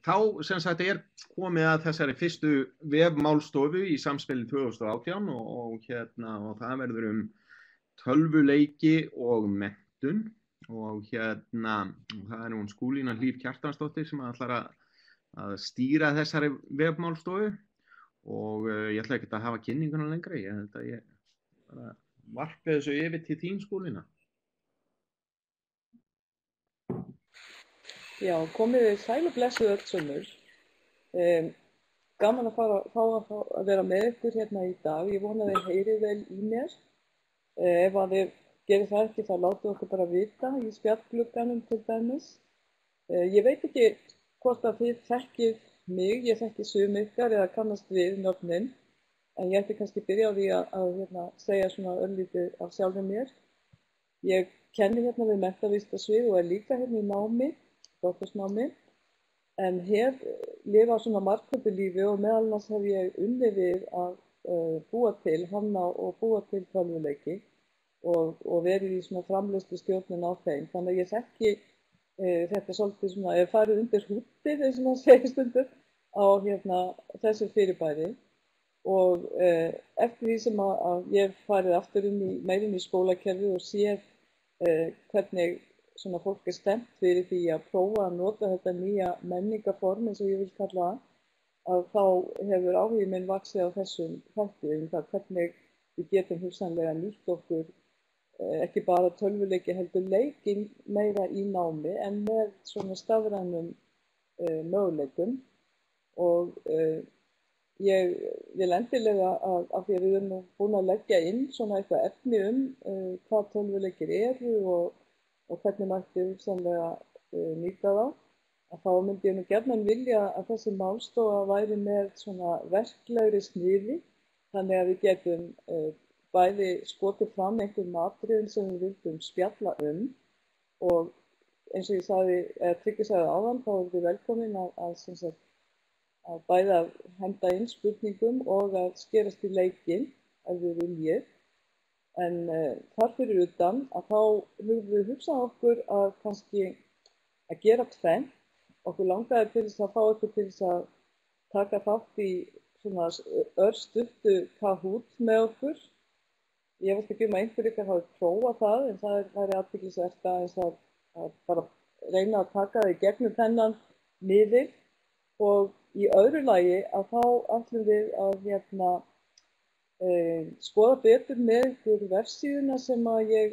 þá sem sagt komið að þessari fyrstu vefmálstofu í Samspili 2018 og það verður tölvuleiki og menntun og það hún Skúlína Hlíf Kjartansdóttir sem ætlar að stýra þessari vefmálstofu og ég ætla ekki að hafa kynninguna lengri, ég held að ég bara varpi þessu yfir til þín Skúlína. Já, komið þið sæl og blessuð öll sömur. Gaman að fá að vera með ykkur hérna í dag. Ég vona að þið heyrið vel í mér. Ef að þið gerir það ekki, þá látið okkur bara vita í spjallglugganum til dæmis. Ég veit ekki hvort að þið þekkið mig, ég þekki sum ykkar eða kannast við nöfnin, en ég ætti kannski byrja á því að segja svona örlítið af sjálfum mér. Ég kenni hérna við menntavísindasvið og líka hérna í námi, doktorsnámi, en hef lifað svona margföldu lífi og meðal annars hef ég unnið við að búa til, hanna og búa til tölvuleiki og verið í svona framleiðslu stjórnun á þeim. Þannig að ég þekki þetta svolítið svona, ég farið undir húttið, eins og maður segir stundum, á þessu fyrirbæri og eftir því sem að ég farið aftur meirinn í skólakerfið og séð hvernig svona fólk stemt fyrir því að prófa að nota þetta nýja menningarform eins og ég vil kalla að þá hefur áhuginn minn vaxið á þessum þætti það hvernig við getum hugsanlega nýtt okkur ekki bara tölvuleiki heldur leikin meira í námi en með svona stafrænum möguleikum og ég vil endilega að því að við erum nú búin að leggja inn svona eitthvað efni hvað tölvuleikir eru og hvernig mætti hugsanlega nýta þá, að þá myndi ég nú gjarnan vilja að þessi málstofa væri með svona verklegri sniði, þannig að við getum bæði skotið fram einhverjum atriðum sem við vildum spjalla og eins og ég sagði, Tryggvi sagði áðan, þá erum við velkomin að bæði að henda inn spurningum og að skerast í leikinn ef við viljið. En þar fyrir utan að þá höfum við hugsað okkur að kannski að gera tvennt. Okkur langaði til þess að fá okkur til þess að taka þátt í svona örstuttu Kahoot með okkur. Ég veist ekki að einhver ykkar hafi prófað það, en það væri athyglisvert að bara reyna að taka það í gegnum þennan miðil og í öðru lagi að þá ætlum við að skoða betur með ykkur vefsíðuna sem að ég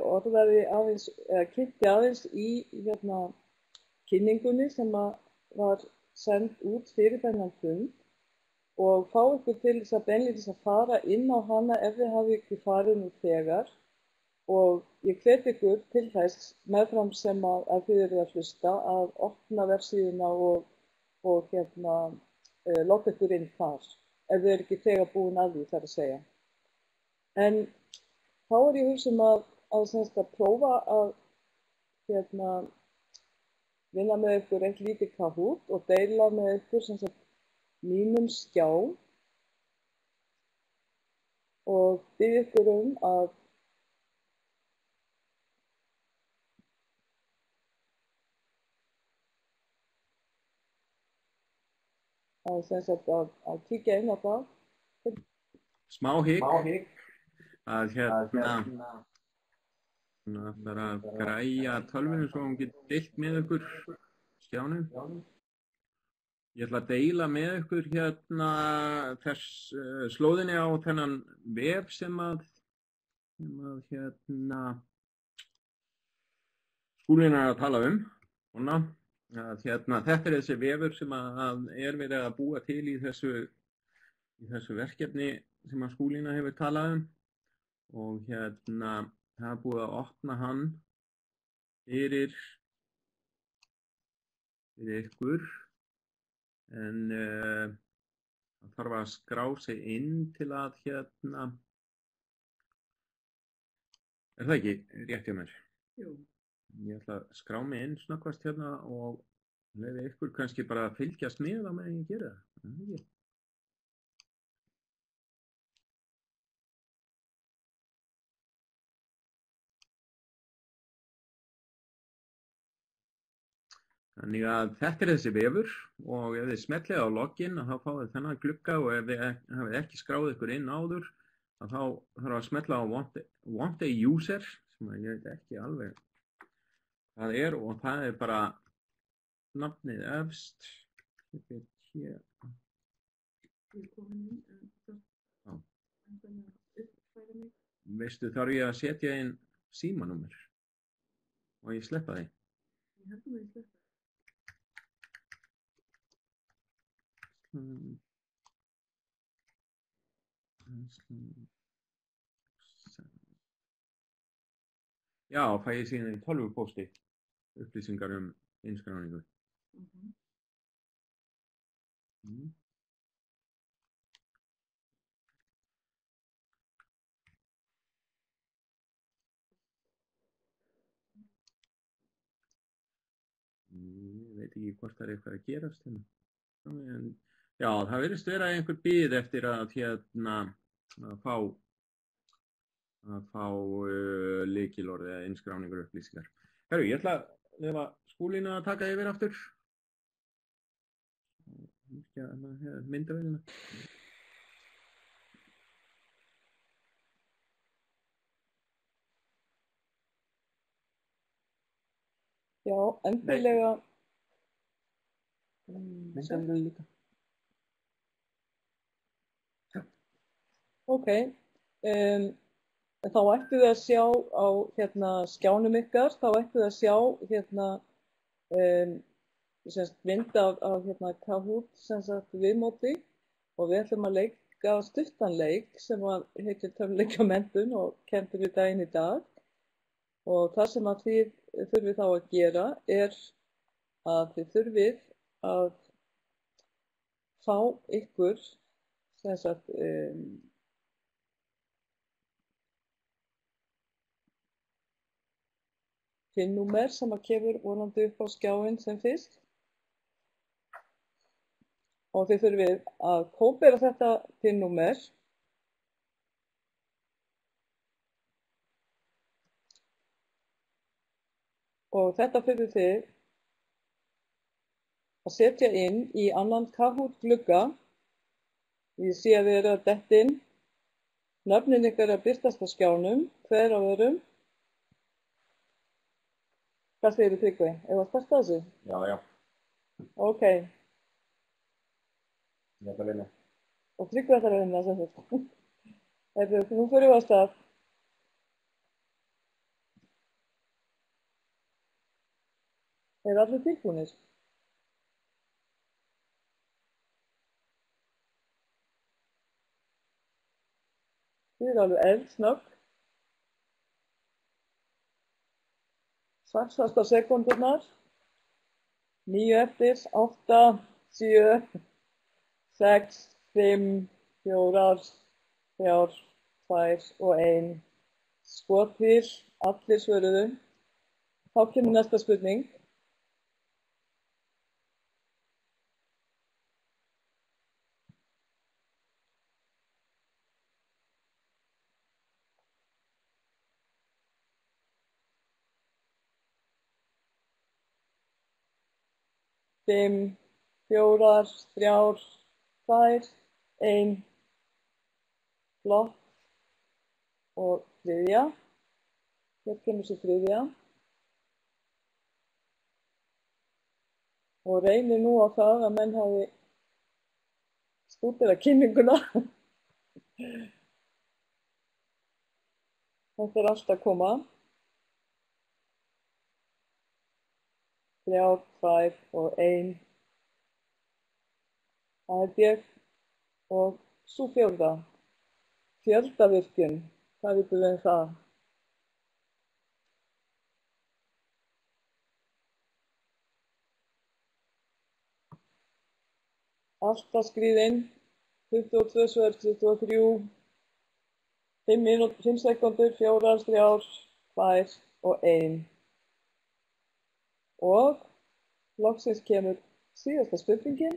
orðaði aðeins, eða kynnti aðeins í kynningunni sem að var send út fyrir þennan fund og fá ykkur til þess að beinlínis að fara inn á hana ef þið hafi ekki farið nú þegar og ég hvet ykkur til þess meðfram sem að þið eru að hlusta að opna vefsíðuna og láta ykkur inn þar. Ef þau eru ekki þegar búin að því þar að segja. En þá ég hugsum að prófa að vinna með ykkur eitt lítið Kahoot og deila með ykkur mínum skjá og biðja ykkur að kíkja inn á það. Smá hik að bara græja tölvunni svo hún getur deilt með ykkur skjánum. Ég ætla að deila með ykkur slóðinni á þennan vef sem að Skúlína er að tala þetta þessi vefur sem að verið að búa til í þessu verkefni sem að Skúlína hefur talað og það er búið að opna hann fyrir ykkur en það þarf að skrá sig inn til að er það ekki rétt hjá mér? Jú. Ég ætla að skrá mig inn snöggvast og leyfi ykkur kannski bara að fylgjast með á meðan ég gera það. Þannig að þetta þessi vefur og ef þið smellið á login þá fáið þið þennan glugga og ef þið hafið ekki skráð ykkur inn áður þá þarf að smella á want a user sem ég veit ekki alveg hvað og það bara nafnið efst. Hér. Veistu, þarf ég að setja inn símanúmer og ég sleppa því? Ég held að ég sleppa. Já, fæ ég síðan í tölvupósti upplýsingar innskráningu. Ég veit ekki hvort það eitthvað að gerast hérna. Já, það virðist vera einhver bið eftir að fá lykilorð eða innskráningur upplýsingar. Herru, ég ætla að lefa Skúlínu að taka yfir aftur. Myndavélina. Já, endilega. Myndavélina líka. Ok, þá ættu þið að sjá á skjánum ykkar, þá ættu þið að sjá mynd af Kahoot viðmóti og við ætlum að leika stuttan leik sem heitir tölvuleikjamenntun og kenndur við daginn í dag og það sem að þið þurfið þá að gera að þið þurfið að fá ykkur PIN-númer sem að kemur vonandi upp á skjáinn sem fyrst og þið þurfið að kópera þetta PIN-númer og þetta þurfið þið að setja inn í annan Kahoot glugga. Ég sé að þið eru að detta inn. Nöfnin ykkar að birtast á skjánum, hver á öðrum. Hvað segir þið, Tryggvi? Eða að starta þessu? Já. Ok. Ég ætla að vinna. Og Tryggvi ætlar að vinna, sem þetta. Nú fyrir við að stað. Eru allir tilbúnir? Þið eru alveg eldsnögg. 60 sekúndurnar. 9 eftir, 8, 7, 6, 5, 4, 3, 2 og 1. Skothvíl, allir svöruðu. Þá kemur næsta spurning. Fimm, 4, 3, 2, 1. Flott. Og þriðja. Hér kemur svo þriðja. Og reynir nú á það að menn hafi stúderað kynninguna. Þetta allt að koma. 3, 2 og 1. Það held ég. Og svo fjórða. Fjöldavirkjun. Hvað vitum við um það? Alltaf skriðinn. 22 svör, 23. 5 sekúndur, 4, 3, 2 og 1. Og loksins kemur síðasta spurningin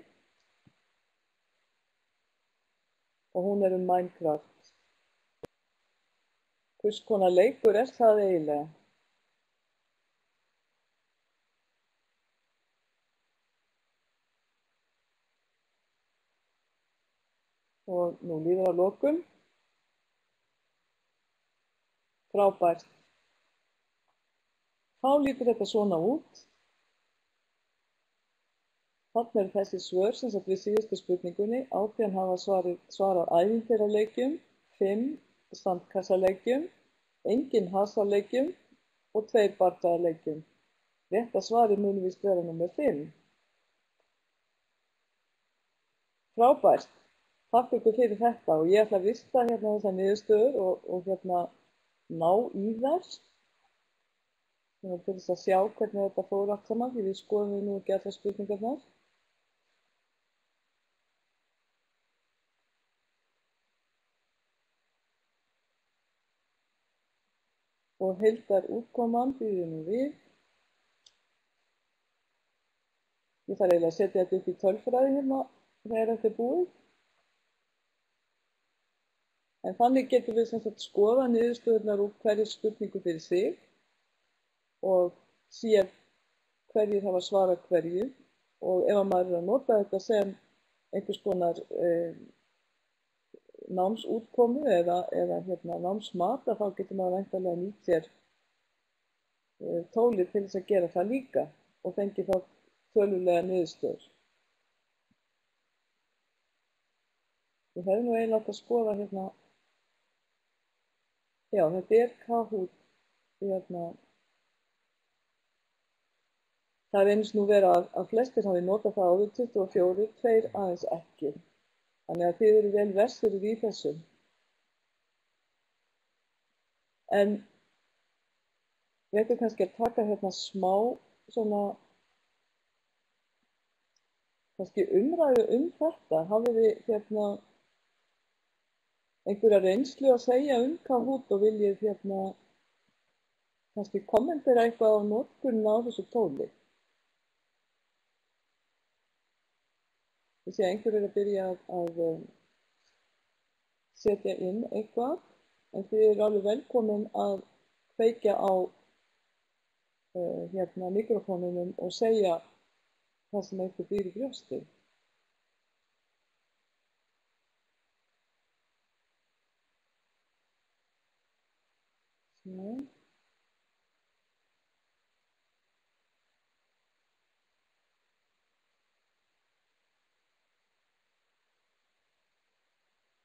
og hún er Minecraft. Hvers konar leikur það eiginlega? Og nú líður að lokum. Frábært. Þá lítur þetta svona út. Þarna eru þessi svör sem sagt við síðustu spurningunni. 18 hafa svarað ævintýraleikjum, 5 sandkassaleikjum, engin hasarleikjum og 2 bardagaleikjum. Rétta svarið muni víst vera númer 5. Frábært. Takk ykkur fyrir þetta og ég ætla að vista hérna þessar niðurstöður og hérna ná í þær. Til þess að sjá hvernig þetta fór allt saman, því við skoðum nú ekki allar spurningarnar. Og heildar útkoman býður nú við. Ég þarf eiginlega að setja þetta upp í tölfræði hérna þegar þetta er búið. En þannig getum við sem sagt skoða niðurstöðurnar úr hverju spurningu fyrir sig og séð hverjir hafa svarað hverju og ef maður er að nota þetta sem einhvers konar námsútkomu eða hérna, námsmat þá getur maður væntanlega nýtt sér tólið til þess að gera það líka og fengi þá tölulega niðurstöður. Við hefum nú eiginlega átt að skoða hérna, já þetta er Kahoot hérna. Það reynist nú vera að flestir hafi notað það áður 24, 2 aðeins ekki. Þannig að þið eru vel verstir í þessu. En við ættum kannski að taka hérna smá svona kannski umræðu þetta. Hafið þið hérna einhverja reynslu að segja Kahoot og viljið hérna kannski kommentera eitthvað á notkunina á þessu tóli? Ég sé að einhver er að byrja að setja inn eitthvað, en þið eru alveg velkomin að kveikja á hérna mikrofónunum og segja það sem einhver býr í brjósti. Svona.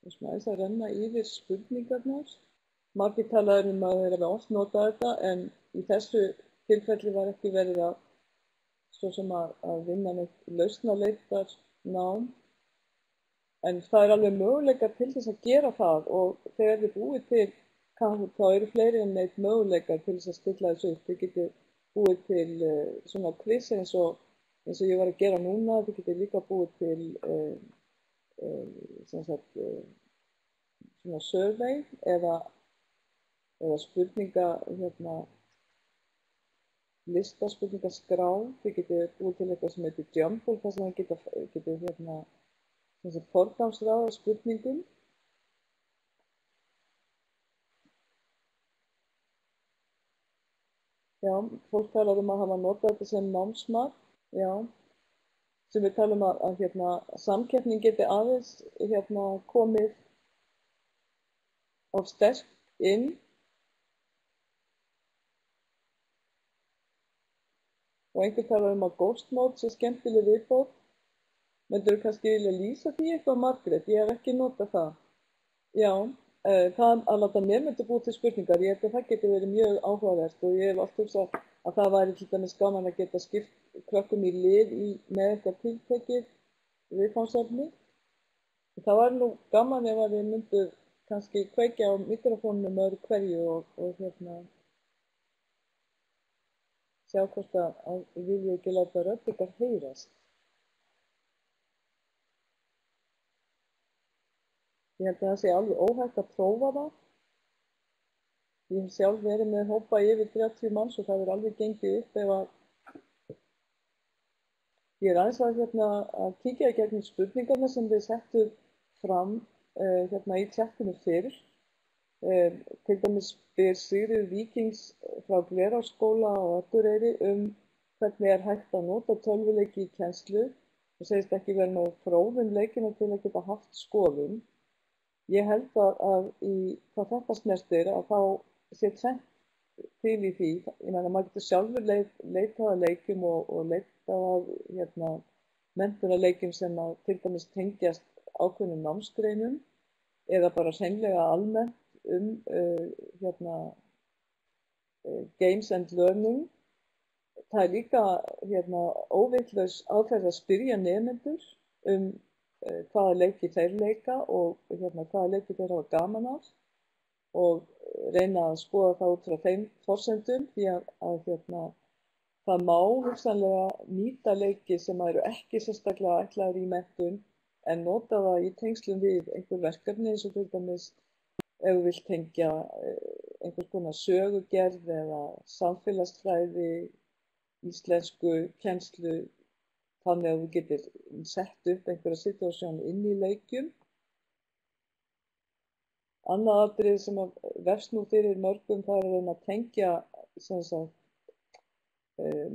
Og svona þess að renna yfir spurningarnar. Margir talaður að þeir hafa oft notað þetta en í þessu tilfelli var ekki verið að svo sem að vinna neitt lausnarleitar nám. En það er alveg möguleikar til þess að gera það og þegar þið búið til Kahoot þá eru fleiri en neitt möguleikar til þess að stilla þessu upp. Þið getið búið til svona quiz eins og ég var að gera núna. Þið getið líka búið til sem sagt svona survey eða spurninga hérna listaspurningaskrá. Þið getið búið til eitthvað sem heitir Jumble þar sem það getið hérna sem sagt forgangsraða spurningum. Já, fólk talar að hafa notað þetta sem námsmat. Já. Sem við talum að hérna, samkeppnin geti aðeins hérna, komið of sterk inn. Og einhver talar að ghost mode sé skemmtileg viðbót. Myndirðu kannski vilja lýsa því eitthvað, Margrét? Ég hef ekki notað það. Já, það að láta nemendur búa til spurningar, ég held að það geti verið mjög áhugavert og ég hef oft hugsað að það væri til dæmis gaman að geta skipt krökkum í lið með eitthvað tiltekið viðfangsefni. Það var nú gaman ef að við myndum kannski kveikja á mikrofónunum öðru hverju og hérna sjá hvort að við viljum ekki láta rödd ykkar heyrast. Ég held að það sé alveg óhægt að prófa það. Ég hef sjálf verið með hópa yfir 30 manns og það er alveg gengið upp ef að ég er aðeins að kíkja í gegnum spurningarna sem við settum fram hérna í chatinu fyrr. Til dæmis spyr Sigríður Víkings frá Glerárskóla á Akureyri hvernig er hægt að nota tölvuleiki í kennslu og segist ekki vera nógu fróð leikina til að geta haft skoðun. Ég held að hvað þetta snertir að þá sé tvennt til í því. Ég meina, maður getur sjálfur leitað að leikjum og leitað að menntunarleikjum sem að til dæmis tengjast ákveðnum námsgreinum eða bara hreinlega almennt games and learning. Það líka óvitlaus aðferð að spyrja nemendur hvaða leiki þeir leika og hvaða leiki þeir hafa gaman af og reyna að skoða það út frá þeim forsendum því að það má hugsanlega nýta leiki sem eru ekki sérstaklega ætlaðir í menntun en nota það í tengslum við einhver verkefni eins og til dæmis ef þú vilt tengja einhvers konar sögugerð eða samfélagsfræði, íslensku kennslu þannig að þú getur sett upp einhverja situasjón inn í leikjum. Annað atriði sem vefst nú fyrir mörgum það er að reyna að tengja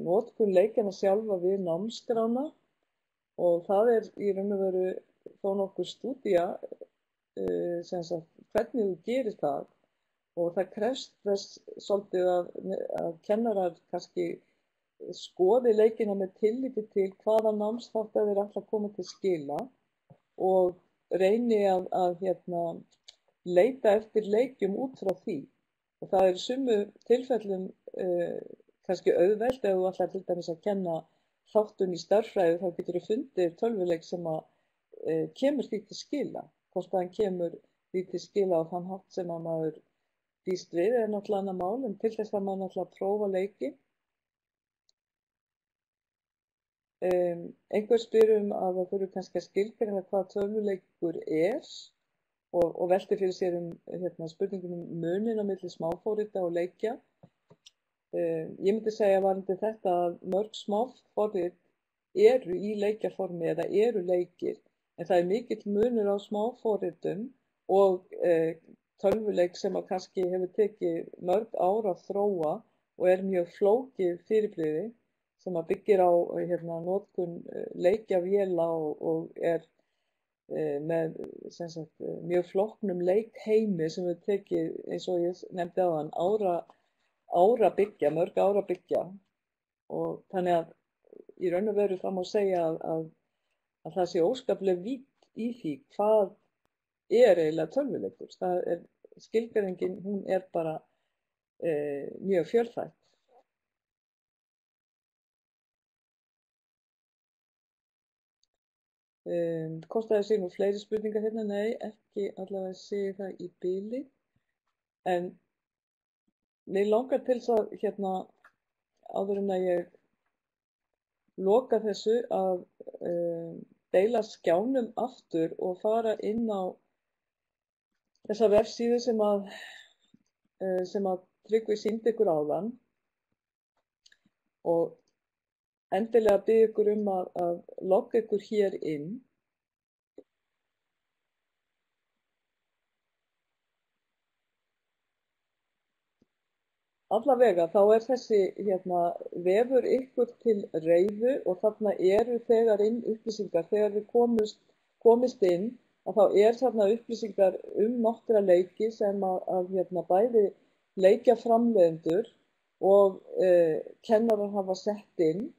notkun leikjanna sjálfa við námsskrána og það er í raun og veru þó nokkur stúdía hvernig þú gerir það og það krefst þess svolítið að kennarar kannski skoði leikina með tilliti til hvaða námsþátta þeir ætla að koma til skila og reyni að leita eftir leikjum út frá því. Og það er í sumu tilfellum kannski auðvelt ef þú ætlar til dæmis að kenna þáttun í stærðfræði þá getur þú fundið tölvuleik sem að kemur því til skila. Hvort hann kemur því til skila á þann hátt sem að maður býst við er náttúrulega annað mál en til þess að maður náttúrulega prófa leiki. Einhver spyr að það þurfi kannski að skilgreina hvað tölvuleikur er og velti fyrir sér spurningum munin á milli smáforrita og leikja. Ég myndi segja varðandi þetta að mörg smáforrit eru í leikjaformi eða eru leikir en það er mikill munur á smáforritum og tölvuleik sem að kannski hefur tekið mörg ár að þróa og er mjög flókið fyrirbrigði sem að byggir á notkun leikjavéla og er með mjög flóknum leikheimi sem við tekið eins og ég nefndi áðan mörg ára byggja og þannig að í raun og veru það má segja að það sé óskaplega vítt í því hvað er eiginlega tölvuleikur. Það er skilgreiningin, hún er bara mjög fjölþætt. Hvort það sé nú fleiri spurningar hérna? Nei, ekki allavega sé það í bili. En mig langar til þess að áður en að ég loka þessu að deila skjánum aftur og fara inn á þessa vefsíðu sem að Tryggvi sýndi ykkur áðan og endilega biðja ykkur að logga ykkur hér inn. Allavega þá er þessi vefur ykkur til reiðu og þarna eru þegar inn upplýsingar, þegar við komist inn að þá er þarna upplýsingar nokkra leiki sem að bæði leikjaframleiðendur og kennarar hafa sett inn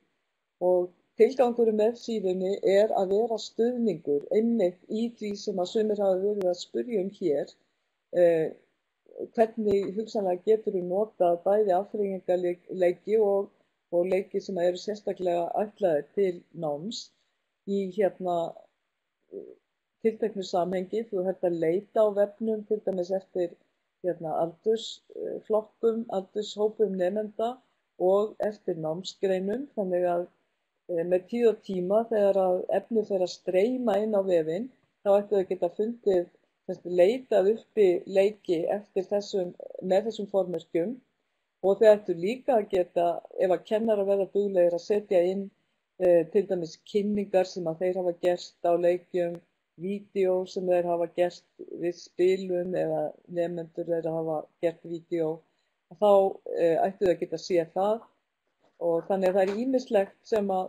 og tilgangurinn með síðunni er að vera stuðningur einmitt í því sem að sumir hafa verið að spyrja hér hvernig hugsanlega getur við notað bæði afþreyingarleiki og leiki sem eru sérstaklega ætlaðir til náms í tilteknu samhengi. Þú hægt að leita á vefnum til dæmis eftir aldursflokkum, aldurshópum nemenda og eftir námsgreinum þannig að með tíð og tíma þegar að efni fer að streyma inn á vefinn þá ættu þau geta fundið leitað uppi leiki eftir með þessum formerkjum og þau ættu líka að geta, ef að kennarar verða duglegir að setja inn til dæmis kynningar sem að þeir hafa gert á leikjum, vídeó sem þeir hafa gert við spilum eða nemendur þeir hafa gert vídeó og þá ættu þau geta séð það og þannig að það er ýmislegt sem að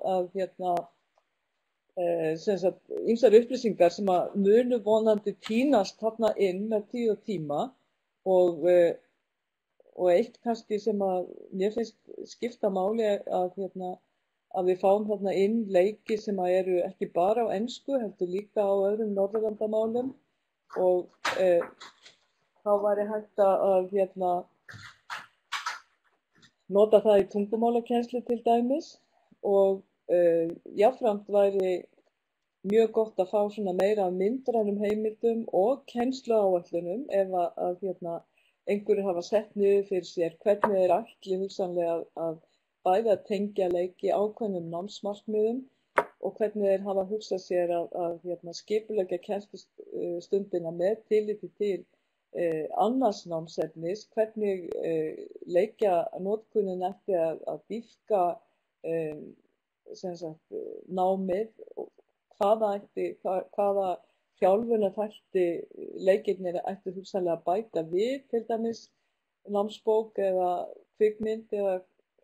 sem sagt ýmsar upplýsingar sem að munu vonandi tínast þarna inn með tíð og tíma og eitt kannski sem að mér finnst skipta máli að við fáum þarna inn leiki sem að eru ekki bara á ensku heldur líka á öðrum Norðurlandamálum og þá væri hægt að nota það í tungumálakennslu til dæmis og jafnframt væri mjög gott að fá svona meira af myndrænum heimildum og kennsluáætlunum ef að einhverjir hafa sett niður fyrir sér hvernig þeir ætli hugsanlega að bæði að tengja leiki ákveðnum námsmarkmiðum og hvernig þeir hafa hugsað sér að skipuleggja kennslustundina með tilliti til annars námsefnis, hvernig leikjanotkunin ætti að dýpka námið og hvaða þjálfunarþætti leikirnir ættu hugsanlega að bæta við, til dæmis námsbók eða kvikmynd eða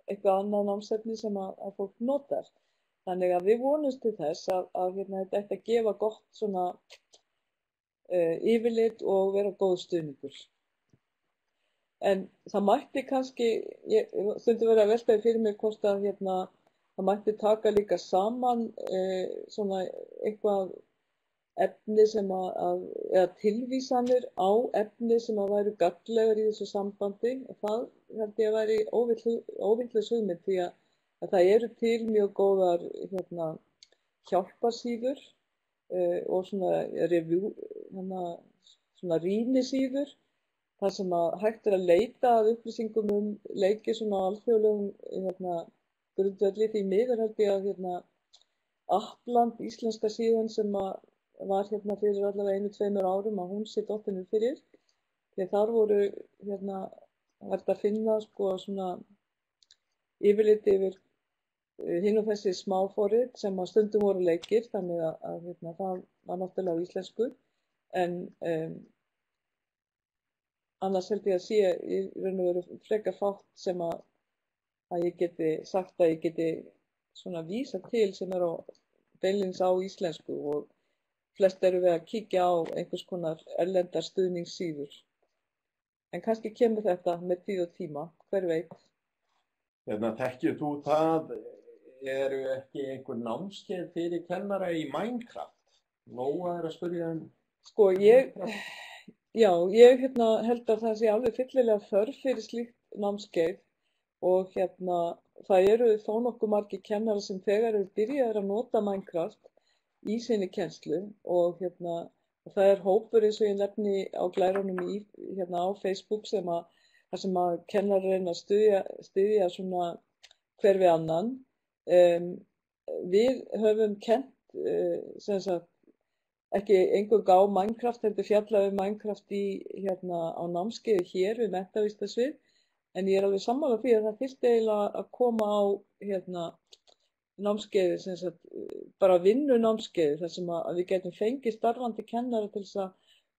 eitthvað annað námsefni sem að fólk notar. Þannig að við vonumst til þess að þetta ætti að gefa gott svona yfirlit og vera góð stuðningur. En það mætti kannski, ég stundi verið að veltaði fyrir mig hvort að það mætti taka líka saman svona eitthvað efni sem eða tilvísanir á efni sem að væru gagnlegar í þessu sambandi og það held ég að væri óvitlaus hugmynd því að það eru til mjög góðar hjálparsíður og svona review, svona rýnisíður þar sem að hægt að leita að upplýsingum leiki svona á alþjóðlegum grundvelli því miður held ég að Appland, íslenska síðan sem að var fyrir allavega 1-2 árum að hún sé dottinur fyrir því þar voru hægt að finna sko svona yfirlit yfir hinn og þessi smáforrit sem að stundum voru leikir þannig að það var náttúrulega á íslensku en annars held ég að sé í raun og veru frekar fátt sem að ég geti sagt að ég geti svona vísa til sem á beinlínis á íslensku og flest eru við að kíkja á einhvers konar erlendar stuðningssíður. En kannski kemur þetta með tíð og tíma, hver veit. Þekkir þú það, eru ekki einhver námskeið fyrir kennara í Minecraft? Nóa að spyrja Sko, ég held að það sé alveg fyllilega þörf fyrir slíkt námskeið og það eru þó nokkuð margir kennara sem þegar eru byrjaðir að nota Minecraft í sinni kennslu og það er hópur eins og ég nefni á glærunum á Facebook sem að kennarar reyna að styðja svona hver við annan. Við höfum kennt ekki eingöngu á Minecraft, heldur fjallað Minecraft á námskeiði hér við menntavísindasvið, en ég er alveg sammála því að það þyrfti eiginlega að koma á námskeiði, bara vinnu námskeiði, þar sem að við getum fengið starfandi kennara til þess að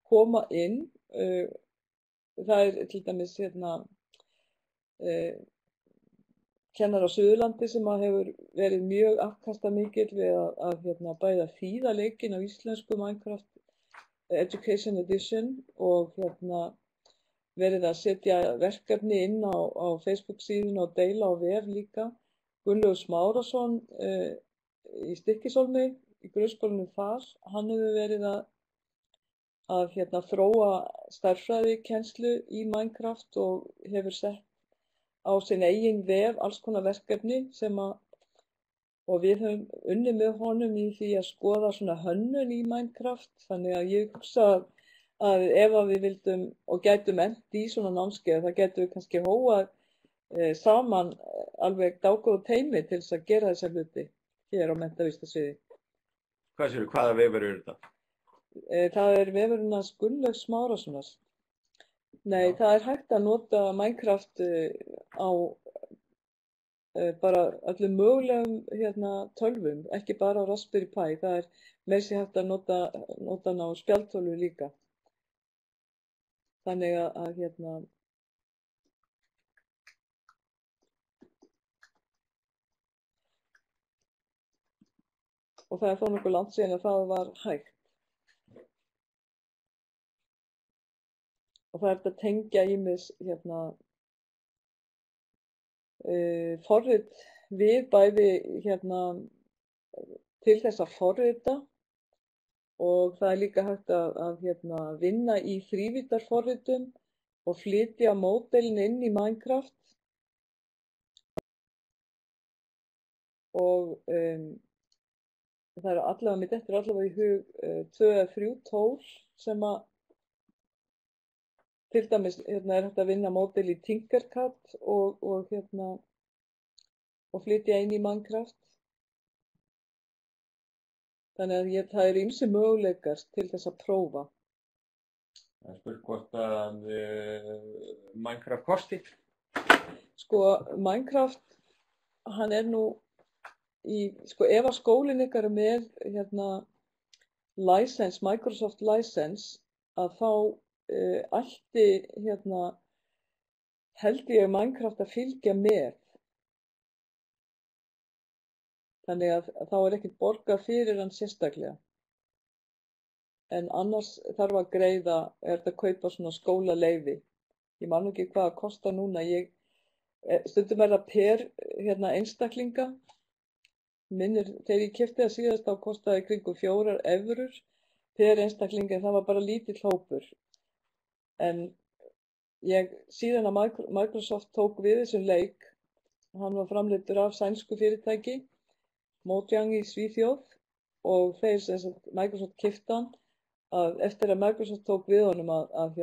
koma inn. Það er til dæmis kennar á Suðurlandi sem að hefur verið mjög afkastamikill við að bæði að þýða leikinn á íslensku Minecraft Education Edition og verið að setja verkefni inn á Facebook síðuna og deila á vef líka. Gunnlaugur Smárasson í Stykkishólmi í grunnskólanum þar, hann hefur verið að þróa stærðfræðikennslu í Minecraft og hefur sett á sinn eigin vef alls konar verkefni og við höfum unnið með honum í því að skoða svona hönnun í Minecraft, þannig að ég hugsa að ef við vildum og gætum ent í svona námskeið, það gætum við kannski hóað saman alveg dágóð teymi til þess að gera þessa hluti hér á menntavísindasviði. Hvaða vefur eru þetta? Það er vefurinn hans Gunnlaugs Smárassonar. Nei, það er hægt að nota Minecraft á bara öllum mögulegum tölvum, ekki bara á Raspberry Pi. Það er meira sér hægt að nota hann á spjaldtölvu líka. Þannig að og það þó nokkuð langt síðan að það var hægt. Og það hægt að tengja ýmis forrit við bæði til þess að forrita og það líka hægt að vinna í þrívíddarforritum og flytja módelin inn í Minecraft og það eru allavega, mér dettur allavega í hug 2 eða 3 tól sem að til dæmis er hægt að vinna módel í Tinkercad og flytja inn í Minecraft. Þannig að það eru ýmsir möguleikar til þess að prófa. Það er spurt hvort að Minecraft kosti? Sko, Minecraft, hann er nú ef að skólinn ykkar er með Microsoft license, að þá ætti held ég Minecraft að fylgja með. Þannig að þá er ekkert borgað fyrir hann sérstaklega. En annars þarf að greiða, að kaupa svona skólaleyfi. Ég man ekki hvað það kostar núna. Stundum er það per einstaklinga. Þegar ég keypti það síðast þá kostaði kringum 4 evrur per einstaklinga, en það var bara lítill hópur. En síðan að Microsoft tók við þessum leik, hann var framleiddur af sænsku fyrirtæki, Mojang í Svíþjóð, og þeir Microsoft keypti hann, að eftir að Microsoft tók við honum að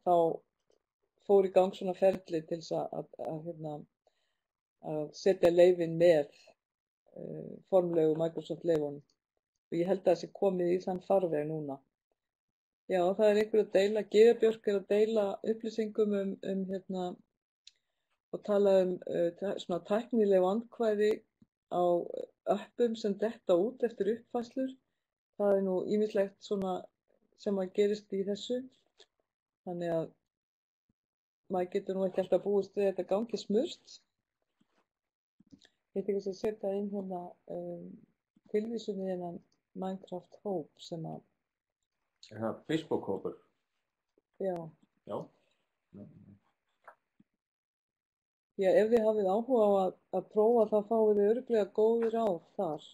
þá fór í gang svona ferli til þess að setja leyfin með formlegu Microsoft leyfunum. Og ég held að það sé komið í þann farveg núna. Já, það er einhver að deila, Gyðabjörg er að deila upplýsingum og tala svona tæknileg vandkvæði á appum sem detta út eftir uppfærslur. Það er nú ýmislegt svona sem að gerist í þessu. Þannig að maður getur nú ekki alltaf búist við þetta gangi smurt. Ég ætla ekki að setja inn tilvísun í þennan Minecraft hóp sem að... Er það Facebook-hópur? Já. Já. Já, ef þið hafið áhuga á að prófa þá fáið þið örugglega góð ráð þar.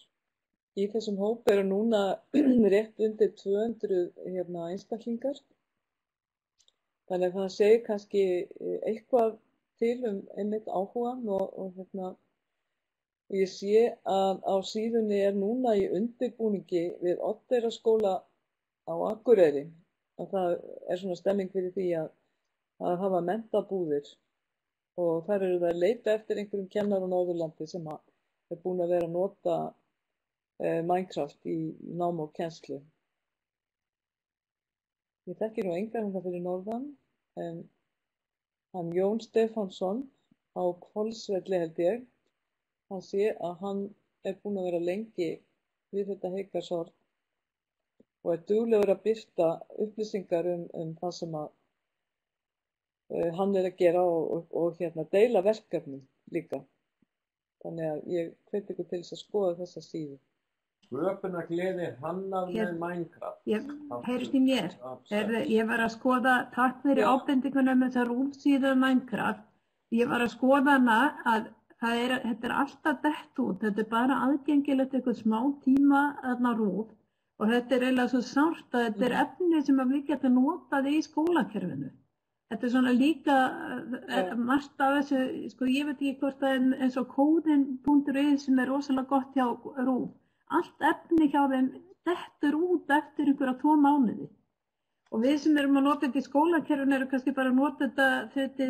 Í þessum hóp eru núna rétt undir 200 einstaklingar. Þannig að það segir kannski eitthvað til einmitt áhugan og ég sé að á síðunni er núna í undirbúningi við Oddeyrarskóla á Akureyri. Og það er svona stemming fyrir því að hafa menntabúðir. Og þar eru það að leita eftir einhverjum kennar á Norðurlandi sem er búin að vera að nota Minecraft í námi og kennslu. Ég þekki nú engan það fyrir norðan, en hann Jón Stefánsson á Hvolsvelli held ég, hann sé að hann er búin að vera lengi við þetta Heygarðshorn og er duglegur að birta upplýsingar það sem að hann er að gera og deila verkefnum líka. Þannig að ég hveti ykkur til þess að skoða þessa síðu. Sköpunargleði hannað með Minecraft. Heyrst í mér. Ég var að skoða, takk fyrir ábendinguna með þessar rúmsíðu Minecraft. Ég var að skoða hana að þetta er alltaf dett út. Þetta er bara aðgengilegt eitthvað smá tíma þarna rúf. Og þetta er eiginlega svo sárt að þetta er efni sem við getum notað í skólakerfinu. Þetta er svona líka margt af þessu, ég veit ekki hvort það er eins og kóðin.is sem er rosalega gott hjá RÚV. Allt efni hjá þeim dettur út eftir einhverja 2 mánuði. Og við sem erum að nota þetta í skólakerfinu erum kannski bara að nota þetta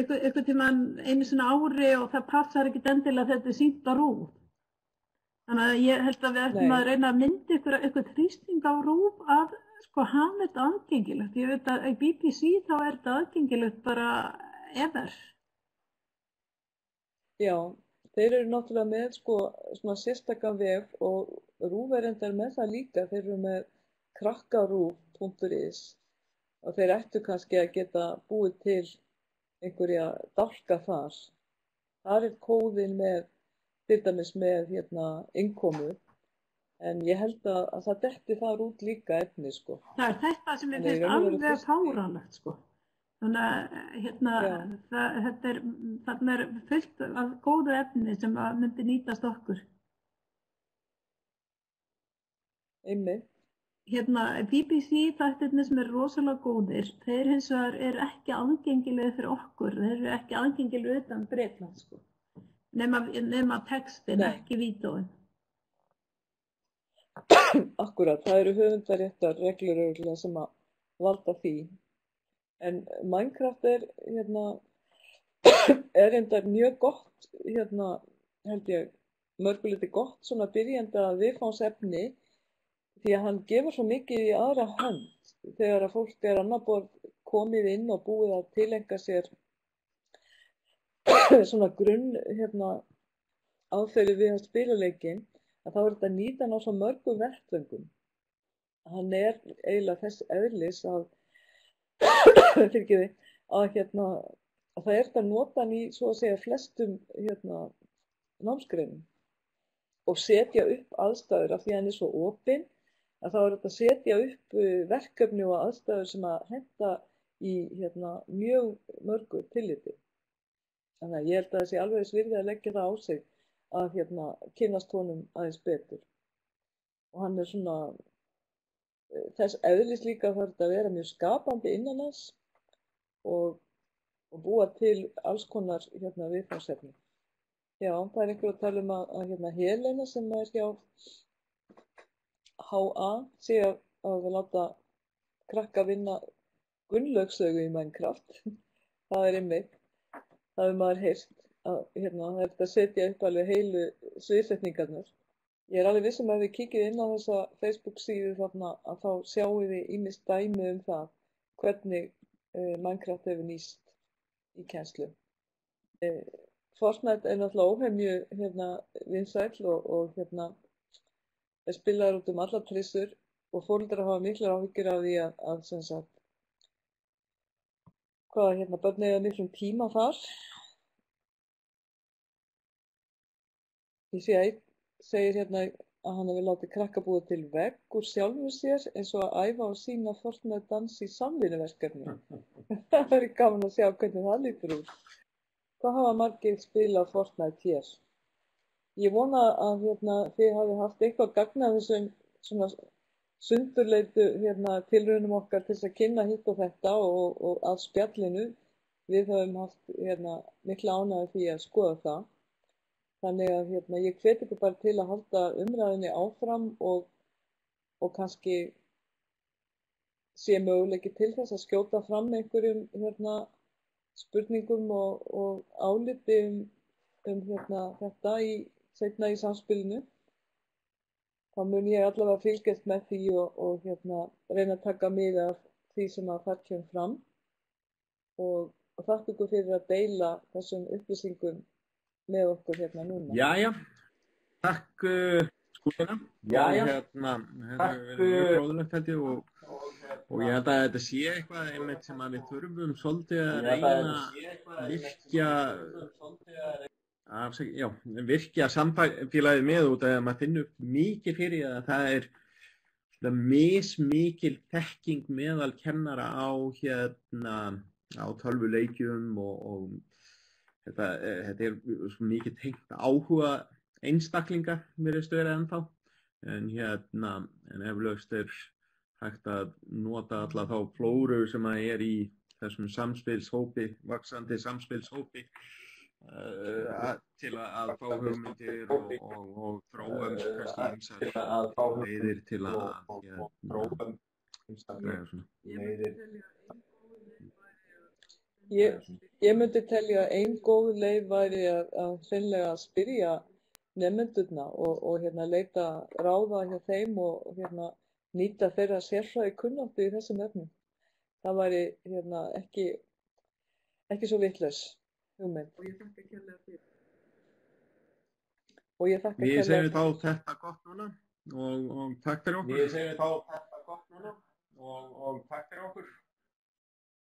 einhvern tímann einu svona ári og það passar ekkert endilega að þetta er sýnt á RÚV. Þannig að ég held að við ættum að reyna að mynda eitthvað þrýsting á RÚV að hafa þetta aðgengilegt. Ég veit að í BBC þá er þetta aðgengilegt bara ever. Já, þeir eru náttúrulega með svona sérstakan vef og RÚV er endar með það líka. Þeir eru með krakkarúv.is og þeir ættu kannski að geta búið til einhverja dálka þar. Þar er kóðin með, til dæmis með innkomu En ég held að það detti þar út líka efni, sko. Það er þetta sem ég Þannig í finnst raun og veru alveg fyrst- fáránlegt, sko. Þannig að þarna er fullt af góðu efni sem að myndi nýtast okkur. Einmitt. BBC þættirnir sem eru rosalega góðir, þeir hins vegar eru ekki aðgengilegir fyrir okkur, þeir eru ekki aðgengilegir utan Bretland, sko. Nema textin, Nei. ekki vídeóin. Akkúrat, það eru höfundaréttar reglur örugglega sem að valda því. En Minecraft er reyndar mjög gott, held ég, mörguleiti gott svona byrjenda viðfangsefni því að hann gefur svo mikið í aðra hönd þegar að fólk er annað borð komið inn og búið að tilenga sér svona grunn aðferði við að spila leikinn, að þá er þetta nýta hann á svo mörgum vettvöngum. Hann er eiginlega þess eðlis að fyrirgefi, að það er þetta nota hann í svo að segja flestum námsgreinum og setja upp aðstæður af því að hann er svo opinn að þá er þetta að setja upp verkefni og aðstæður sem að henta í mjög mörgu tilliti. Þannig að ég held að það sé alveg svirði að leggja það á sig að kynnast honum aðeins betur. Og hann er svona þess eðlis líka þarf þetta að vera mjög skapandi innan hans og búa til alls konar viðfangsefni. Já, það er einhver að tala um að Helena sem er hjá HA sé að láta krakka vinna Gunnlaugssögu í Minecraft. Það er einmitt. Það hefur maður heyrt að það er að setja upp alveg heilu sviðsetningarnar. Ég er alveg viss að við kíkið inn á þessa Facebook síðu þarna að þá sjáum við ýmis dæmi um það hvernig Minecraft hefur nýst í kennslu. Fortnite er náttúrulega óhemju vinsæll og er spilaður út um allar trissur og foreldrar hafa miklar áhyggjur af því að sem sagt börn eiga miklum tíma þar. Ég sé að einn segir að hann hefur látið krakka búa til vegg úr sjálfum sér eins og að æfa og sýna Fortnite dans í samvinnuverkefni. Það verður gaman að sjá hvernig það lítur út. Hvað hafa margir spilað Fortnite hér? Ég vona að þið hafi haft eitthvað gagn af þessum svona sundurleitu tilraunum okkar til þess að kynna hitt og þetta og að spjallinu. Við höfum haft mikla ánægju því að skoða það. Þannig að ég hvet ykkur bara til að halda umræðinni áfram og kannski sé möguleiki til þess að skjóta fram einhverjum spurningum og áliti um þetta seinna í samspilinu. Þá mun ég allavega fylgjast með því og reyna að taka mið af því sem að það kemur fram og þakka ykkur fyrir að deila þessum upplýsingum með okkur núna. Jæja, takk Skúlína. Jæja, þetta er mjög fróðlegt held ég og ég held að þetta sé eitthvað einmitt sem að við þurfum svolítið að reyna að virkja samfélagið með út að maður finnur mikið fyrir að það er mismikil þekking meðal kennara á tölvuleikjum og þetta er svo mikið tengt áhuga einstaklinga virðist vera ennþá en eflaust er hægt að nota alla þá flóru sem að er í þessum samspilshópi, vaxandi samspilshópi til að fá hugmyndir og þróa kannski ýmsar leiðir til að greiða svona. Ég myndi telja að ein góð leið væri að hreinlega spyrja nemendurna og leita ráða hjá þeim og nýta þeirra sérfræði kunnáttu í þessum efnum. Það væri ekki svo vitlaus hugmynd. Og ég þakka kærlega fyrir. Við segjum þá þetta gott núna og takk fyrir okkur.